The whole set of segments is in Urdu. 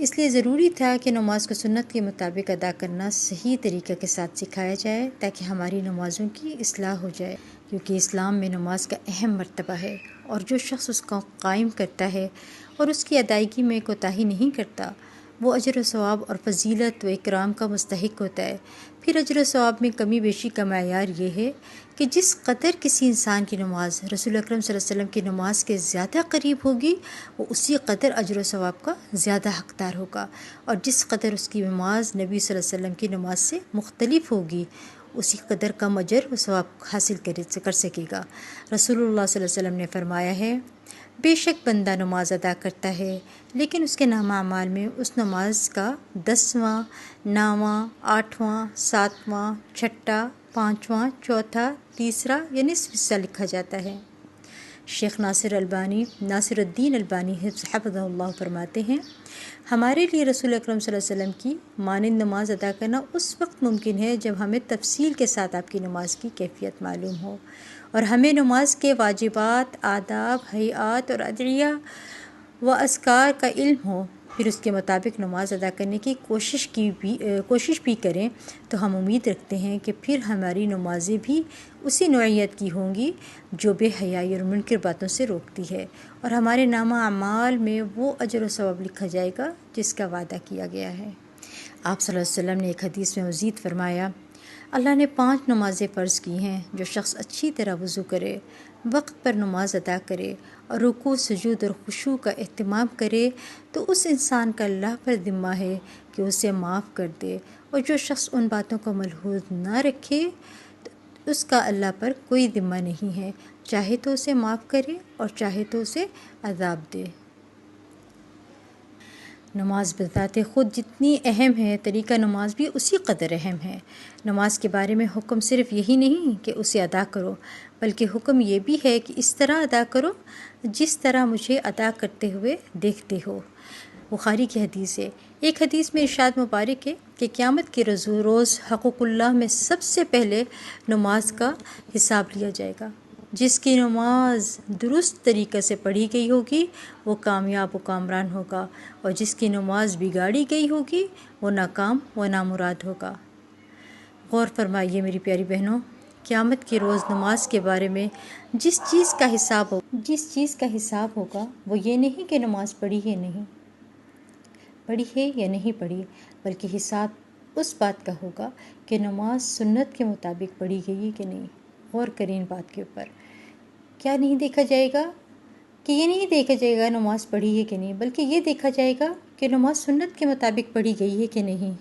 اس لیے ضروری تھا کہ نماز کو سنت کے مطابق ادا کرنا صحیح طریقہ کے ساتھ سکھایا جائے تاکہ ہماری نمازوں کی اصلاح ہو جائے، کیونکہ اسلام میں نماز کا اہم مرتبہ ہے، اور جو شخص اس کو قائم کرتا ہے اور اس کی ادائیگی میں کوتاہی نہیں کرتا، وہ اجر و ثواب اور فضیلت و اکرام کا مستحق ہوتا ہے۔ پھر اجر و ثواب میں کمی بیشی کا معیار یہ ہے کہ جس قدر کسی انسان کی نماز رسول اکرم صلی اللہ علیہ وسلم کی نماز کے زیادہ قریب ہوگی، وہ اسی قدر اجر و ثواب کا زیادہ حقدار ہوگا، اور جس قدر اس کی نماز نبی صلی اللہ علیہ وسلم کی نماز سے مختلف ہوگی، اسی قدر کم اجر و ثواب حاصل کر سکے گا۔ رسول اللہ صلی اللہ علیہ وسلم نے فرمایا ہے، بے شک بندہ نماز ادا کرتا ہے، لیکن اس کے نامہ اعمال میں اس نماز کا 10واں، 9واں، 8واں، 7واں، 6واں، 5واں، 4تھا، تیسرا یا نصف حصہ لکھا جاتا ہے۔ شیخ ناصر الدین البانی حفظہ اللہ فرماتے ہیں، ہمارے لیے رسول اکرم صلی اللہ علیہ وسلم کی مانند نماز ادا کرنا اس وقت ممکن ہے جب ہمیں تفصیل کے ساتھ آپ کی نماز کی کیفیت معلوم ہو، اور ہمیں نماز کے واجبات، آداب، ہیئات اور ادعیہ و اذکار کا علم ہو، پھر اس کے مطابق نماز ادا کرنے کی کوشش بھی کریں، تو ہم امید رکھتے ہیں کہ پھر ہماری نمازیں بھی اسی نوعیت کی ہوں گی جو بے حیائی اور منکر باتوں سے روکتی ہے، اور ہمارے نامہ اعمال میں وہ اجر و ثواب لکھا جائے گا جس کا وعدہ کیا گیا ہے۔ آپ صلی اللہ علیہ وسلم نے ایک حدیث میں مزید فرمایا، اللہ نے 5 نمازیں فرض کی ہیں، جو شخص اچھی طرح وضو کرے، وقت پر نماز ادا کرے اور رکوع، سجود اور خشوع کا اہتمام کرے تو اس انسان کا اللہ پر ذمہ ہے کہ اسے معاف کر دے، اور جو شخص ان باتوں کو ملحوظ نہ رکھے تو اس کا اللہ پر کوئی ذمہ نہیں ہے، چاہے تو اسے معاف کرے اور چاہے تو اسے عذاب دے۔ نماز بذات خود جتنی اہم ہے، طریقہ نماز بھی اسی قدر اہم ہے۔ نماز کے بارے میں حکم صرف یہی نہیں کہ اسے ادا کرو، بلکہ حکم یہ بھی ہے کہ اس طرح ادا کرو جس طرح مجھے ادا کرتے ہوئے دیکھتے ہو۔ بخاری کی حدیث ہے، ایک حدیث میں ارشاد مبارک ہے کہ قیامت کے روز حقوق اللہ میں سب سے پہلے نماز کا حساب لیا جائے گا۔ جس کی نماز درست طریقے سے پڑھی گئی ہوگی وہ کامیاب و کامران ہوگا، اور جس کی نماز بگاڑی گئی ہوگی وہ ناکام و نامراد ہوگا۔ غور فرمائیے میری پیاری بہنوں، قیامت کے روز نماز کے بارے میں جس چیز کا حساب ہوگا وہ یہ نہیں کہ نماز پڑھی ہے یا نہیں پڑھی، بلکہ حساب اس بات کا ہوگا کہ نماز سنت کے مطابق پڑھی گئی ہے کہ نہیں۔ غور کریں ان بات کے اوپر، کیا نہیں دیکھا جائے گا کہ یہ نہیں دیکھا جائے گا نماز پڑھی ہے کہ نہیں، بلکہ یہ دیکھا جائے گا کہ نماز سنت کے مطابق پڑھی گئی ہے کہ نہیں۔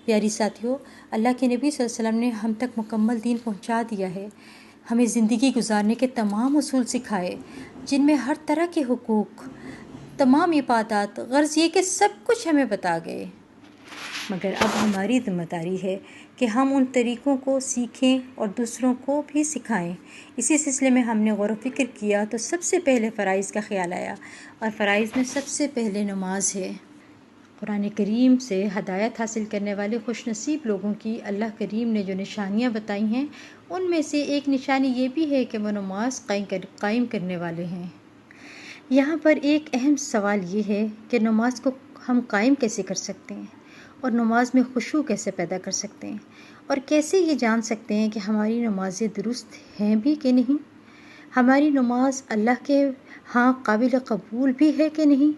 پیاری ساتھیوں، اللہ کے نبی صلی اللہ علیہ وسلم نے ہم تک مکمل دین پہنچا دیا ہے، ہمیں زندگی گزارنے کے تمام اصول سکھائے، جن میں ہر طرح کے حقوق، تمام عبادات، غرض یہ کہ سب کچھ ہمیں بتا گئے، مگر اب ہماری ذمہ داری ہے کہ ہم ان طریقوں کو سیکھیں اور دوسروں کو بھی سکھائیں۔ اسی سلسلے میں ہم نے غور و فکر کیا تو سب سے پہلے فرائض کا خیال آیا، اور فرائض میں سب سے پہلے نماز ہے۔ قرآن کریم سے ہدایت حاصل کرنے والے خوش نصیب لوگوں کی اللہ کریم نے جو نشانیاں بتائی ہیں، ان میں سے ایک نشانی یہ بھی ہے کہ وہ نماز قائم کرنے والے ہیں۔ یہاں پر ایک اہم سوال یہ ہے کہ نماز کو ہم قائم کیسے کر سکتے ہیں، اور نماز میں خشوع کیسے پیدا کر سکتے ہیں، اور کیسے یہ جان سکتے ہیں کہ ہماری نمازیں درست ہیں بھی کہ نہیں، ہماری نماز اللہ کے ہاں قابل قبول بھی ہے کہ نہیں۔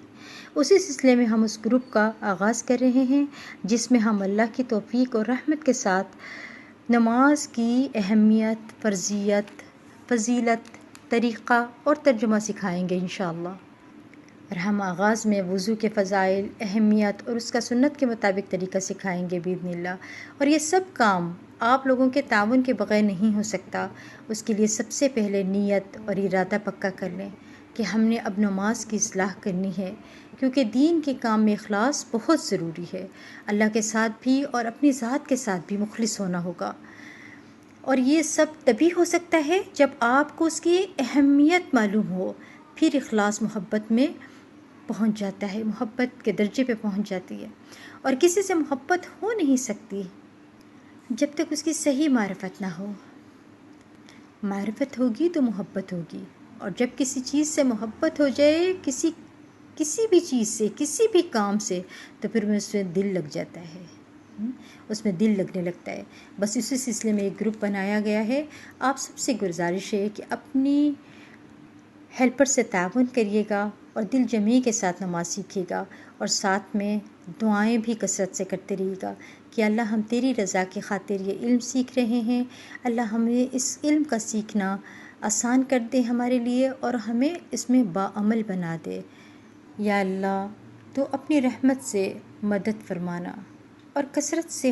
اسی سلسلے میں ہم اس گروپ کا آغاز کر رہے ہیں جس میں ہم اللہ کی توفیق اور رحمت کے ساتھ نماز کی اہمیت، فرضیت، فضیلت، طریقہ اور ترجمہ سکھائیں گے انشاءاللہ۔ اور ہم آغاز میں وضو کے فضائل، اہمیت اور اس کا سنت کے مطابق طریقہ سکھائیں گے باذن اللہ، اور یہ سب کام آپ لوگوں کے تعاون کے بغیر نہیں ہو سکتا۔ اس کے لیے سب سے پہلے نیت اور ارادہ پکا کر لیں کہ ہم نے اب نماز کی اصلاح کرنی ہے، کیونکہ دین کے کام میں اخلاص بہت ضروری ہے۔ اللہ کے ساتھ بھی اور اپنی ذات کے ساتھ بھی مخلص ہونا ہوگا، اور یہ سب تبھی ہو سکتا ہے جب آپ کو اس کی اہمیت معلوم ہو۔ پھر اخلاص محبت میں پہنچ جاتا ہے، محبت کے درجے پہ پہنچ جاتی ہے، اور کسی سے محبت ہو نہیں سکتی جب تک اس کی صحیح معرفت نہ ہو۔ معرفت ہوگی تو محبت ہوگی، اور جب کسی چیز سے محبت ہو جائے، کسی کسی بھی چیز سے، کسی بھی کام سے، تو پھر اس میں دل لگ جاتا ہے، اس میں دل لگنے لگتا ہے۔ بس اسی سلسلے میں ایک گروپ بنایا گیا ہے۔ آپ سب سے گزارش ہے کہ اپنی ہیلپر سے تعاون کریے گا اور دل جمعی کے ساتھ نماز سیکھیے گا، اور ساتھ میں دعائیں بھی کثرت سے کرتے رہیے گا کہ اللہ ہم تیری رضا کی خاطر یہ علم سیکھ رہے ہیں، اللہ ہمیں اس علم کا سیکھنا آسان کر دے ہمارے لیے اور ہمیں اس میں باعمل بنا دے۔ یا اللہ تو اپنی رحمت سے مدد فرمانا، اور کثرت سے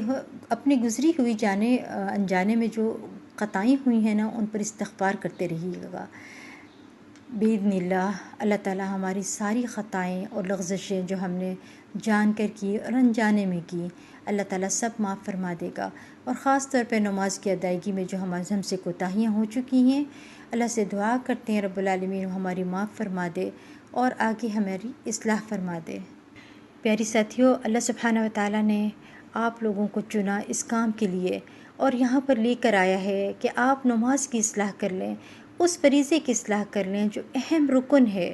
اپنی گزری ہوئی جانے انجانے میں جو خطائیں ہوئی ہیں نا، ان پر استغفار کرتے رہیے گا۔ بإذن اللہ اللہ تعالیٰ ہماری ساری خطائیں اور لغزشیں جو ہم نے جان کر کی اور انجانے میں کی، اللہ تعالیٰ سب معاف فرما دے گا، اور خاص طور پہ نماز کی ادائیگی میں جو ہم سے کوتاہیاں ہو چکی ہیں، اللہ سے دعا کرتے ہیں رب العالمین ہماری معاف فرما دے اور آگے ہماری اصلاح فرما دے۔ پیاری ساتھیوں، اللہ سبحانہ و تعالیٰ نے آپ لوگوں کو چنا اس کام کے لیے اور یہاں پر لے کر آیا ہے کہ آپ نماز کی اصلاح کر لیں، اس فریضے کی اصلاح کر لیں جو اہم رکن ہے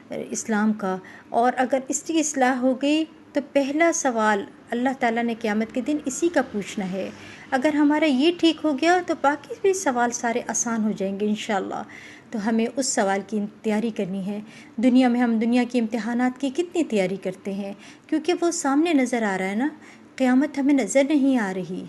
اسلام کا، اور اگر اس کی اصلاح ہو گئی تو پہلا سوال اللہ تعالیٰ نے قیامت کے دن اسی کا پوچھنا ہے۔ اگر ہمارا یہ ٹھیک ہو گیا تو باقی بھی سوال سارے آسان ہو جائیں گے انشاءاللہ۔ تو ہمیں اس سوال کی تیاری کرنی ہے۔ دنیا میں ہم دنیا کے امتحانات کی کتنی تیاری کرتے ہیں، کیونکہ وہ سامنے نظر آ رہا ہے نا، قیامت ہمیں نظر نہیں آ رہی،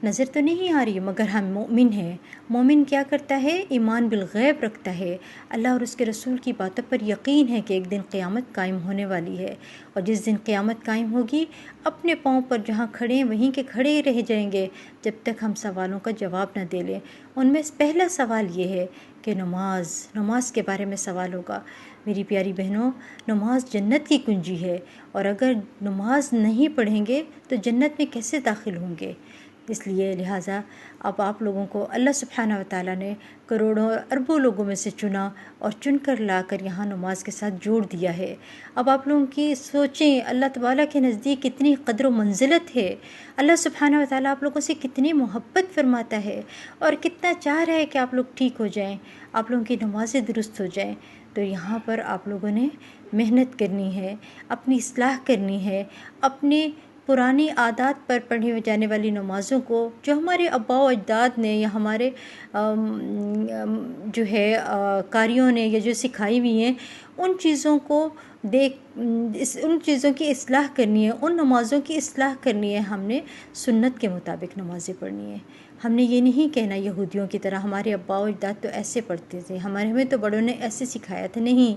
نظر تو نہیں آ رہی، مگر ہم مومن ہیں۔ مومن کیا کرتا ہے؟ ایمان بالغیب رکھتا ہے، اللہ اور اس کے رسول کی باتوں پر یقین ہے کہ ایک دن قیامت قائم ہونے والی ہے، اور جس دن قیامت قائم ہوگی اپنے پاؤں پر جہاں کھڑے ہیں وہیں کے کھڑے رہ جائیں گے جب تک ہم سوالوں کا جواب نہ دے لیں۔ ان میں پہلا سوال یہ ہے کہ نماز کے بارے میں سوال ہوگا۔ میری پیاری بہنوں، نماز جنت کی کنجی ہے، اور اگر نماز نہیں پڑھیں گے تو جنت میں کیسے داخل ہوں گے؟ اس لیے لہٰذا اب آپ لوگوں کو اللہ سبحانہ و تعالیٰ نے کروڑوں اور اربوں لوگوں میں سے چنا اور چن کر لا کر یہاں نماز کے ساتھ جوڑ دیا ہے۔ اب آپ لوگوں کی سوچیں اللہ تعالیٰ کے نزدیک کتنی قدر و منزلت ہے، اللہ سبحانہ و تعالیٰ آپ لوگوں سے کتنی محبت فرماتا ہے اور کتنا چاہ رہا ہے کہ آپ لوگ ٹھیک ہو جائیں، آپ لوگوں کی نمازیں درست ہو جائیں۔ تو یہاں پر آپ لوگوں نے محنت کرنی ہے، اپنی اصلاح کرنی ہے، اپنی پرانی عادات پر پڑھی جانے والی نمازوں کو جو ہمارے آباء و اجداد نے یا ہمارے جو ہے قاریوں نے یا جو سکھائی ہوئی ہیں، ان چیزوں کو ان چیزوں کی اصلاح کرنی ہے، ان نمازوں کی اصلاح کرنی ہے۔ ہم نے سنت کے مطابق نمازیں پڑھنی ہیں۔ ہم نے یہ نہیں کہنا یہودیوں کی طرح ہمارے آباء و اجداد تو ایسے پڑھتے تھے، ہمیں تو بڑوں نے ایسے سکھایا تھا۔ نہیں،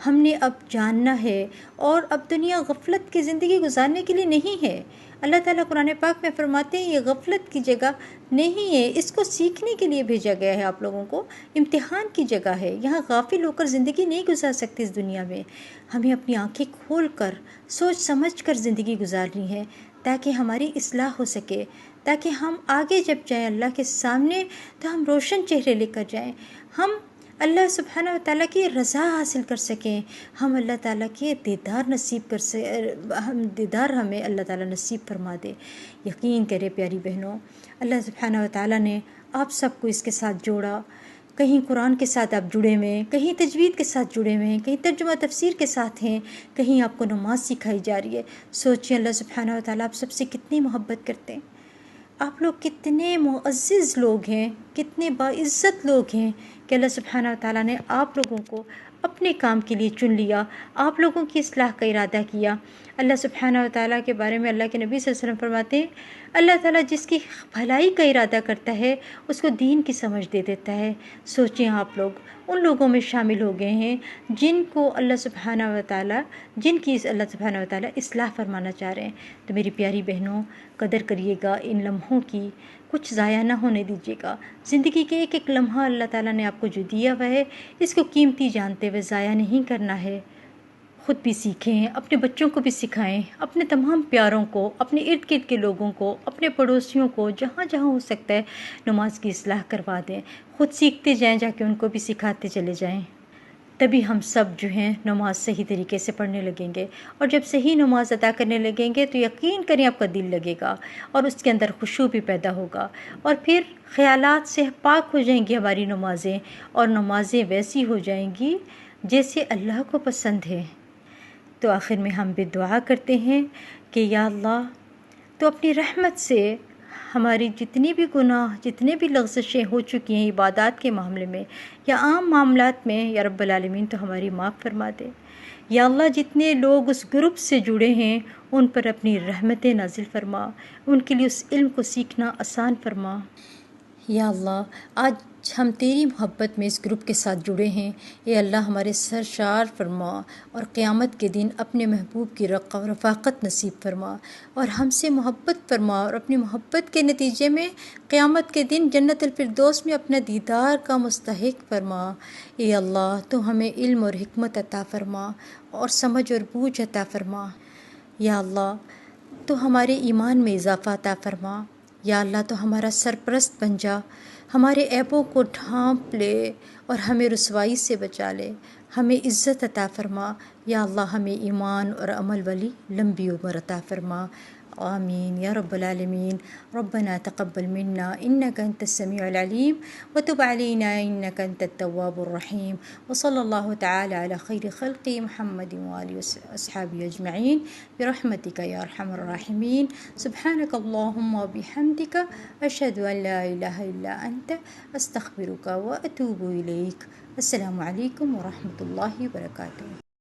ہم نے اب جاننا ہے، اور اب دنیا غفلت کی زندگی گزارنے کے لیے نہیں ہے۔ اللہ تعالیٰ قرآن پاک میں فرماتے ہیں یہ غفلت کی جگہ نہیں ہے، اس کو سیکھنے کے لیے بھیجا گیا ہے، آپ لوگوں کو امتحان کی جگہ ہے۔ یہاں غافل ہو کر زندگی نہیں گزار سکتے اس دنیا میں، ہمیں اپنی آنکھیں کھول کر سوچ سمجھ کر زندگی گزارنی ہے تاکہ ہماری اصلاح ہو سکے، تاکہ ہم آگے جب جائیں اللہ کے سامنے تو ہم روشن چہرے لے کر جائیں، ہم اللہ سبحانہ و تعالیٰ کی رضا حاصل کر سکیں، ہم اللہ تعالیٰ کے دیدار ہمیں اللہ تعالیٰ نصیب فرما دے۔ یقین کرے پیاری بہنوں، اللہ سبحانہ و تعالیٰ نے آپ سب کو اس کے ساتھ جوڑا، کہیں قرآن کے ساتھ آپ جڑے ہوئے ہیں، کہیں تجوید کے ساتھ جڑے ہوئے ہیں، کہیں ترجمہ تفسیر کے ساتھ ہیں، کہیں آپ کو نماز سکھائی جا رہی ہے۔ سوچیں اللہ سبحانہ و تعالیٰ آپ سب سے کتنی محبت کرتے ہیں، آپ لوگ کتنے معزز لوگ ہیں، کتنے باعزت لوگ ہیں کہ اللہ سبحانہ و تعالیٰ نے آپ لوگوں کو اپنے کام کے لیے چن لیا، آپ لوگوں کی اصلاح کا ارادہ کیا۔ اللہ سبحانہ و تعالیٰ کے بارے میں اللہ کے نبی صلی اللہ علیہ وسلم فرماتے ہیں اللہ تعالیٰ جس کی بھلائی کا ارادہ کرتا ہے اس کو دین کی سمجھ دے دیتا ہے۔ سوچیں آپ لوگ ان لوگوں میں شامل ہو گئے ہیں جن کی اللہ سبحانہ و تعالیٰ اصلاح فرمانا چاہ رہے ہیں۔ تو میری پیاری بہنوں، قدر کریے گا ان لمحوں کی، کچھ ضائع نہ ہونے دیجیے گا۔ زندگی کے ایک ایک لمحہ اللہ تعالیٰ نے آپ کو جو دیا ہوا ہے اس کو قیمتی جانتے ہوئے ضائع نہیں کرنا ہے۔ خود بھی سیکھیں، اپنے بچوں کو بھی سکھائیں، اپنے تمام پیاروں کو، اپنے ارد گرد کے لوگوں کو، اپنے پڑوسیوں کو، جہاں جہاں ہو سکتا ہے نماز کی اصلاح کروا دیں۔ خود سیکھتے جائیں، جا کے ان کو بھی سکھاتے چلے جائیں، تبھی ہم سب جو ہیں نماز صحیح طریقے سے پڑھنے لگیں گے، اور جب صحیح نماز ادا کرنے لگیں گے تو یقین کریں آپ کا دل لگے گا اور اس کے اندر خشوع بھی پیدا ہوگا، اور پھر خیالات سے پاک ہو جائیں گی ہماری نمازیں، اور نمازیں ویسی ہو جائیں گی جیسے اللہ کو پسند ہے۔ تو آخر میں ہم بھی دعا کرتے ہیں کہ یا اللہ تو اپنی رحمت سے ہماری جتنی بھی گناہ، جتنے بھی لغزشیں ہو چکی ہیں عبادات کے معاملے میں یا عام معاملات میں، یا رب العالمین تو ہماری معاف فرما دے۔ یا اللہ جتنے لوگ اس گروپ سے جڑے ہیں ان پر اپنی رحمتیں نازل فرما، ان کے لیے اس علم کو سیکھنا آسان فرما۔ یا اللہ آج ہم تیری محبت میں اس گروپ کے ساتھ جڑے ہیں، اے اللہ ہمارے سرشار فرما اور قیامت کے دن اپنے محبوب کی رفاقت نصیب فرما اور ہم سے محبت فرما، اور اپنی محبت کے نتیجے میں قیامت کے دن جنت الفردوس میں اپنا دیدار کا مستحق فرما۔ اے اللہ تو ہمیں علم اور حکمت عطا فرما اور سمجھ اور بوجھ عطا فرما۔ یا اللہ تو ہمارے ایمان میں اضافہ عطا فرما۔ یا اللہ تو ہمارا سرپرست بن جا، ہمارے عیبوں کو ڈھانپ لے اور ہمیں رسوائی سے بچا لے، ہمیں عزت عطا فرما۔ یا اللہ ہمیں ایمان اور عمل والی لمبی عمر عطا فرما۔ آمین یا رب العالمین۔ ربنا تقبل منا انك انت السميع العليم وتب علينا انك انت التواب الرحيم، وصلى الله تعالى على خير خلقه محمد وآله وأصحابه أجمعين برحمتك يا أرحم الراحمين۔ سبحانك اللهم وبحمدك أشهد أن لا إله إلا أنت أستغفرك وأتوب إليك۔ السلام علیکم ورحمۃ اللہ وبرکاتہ۔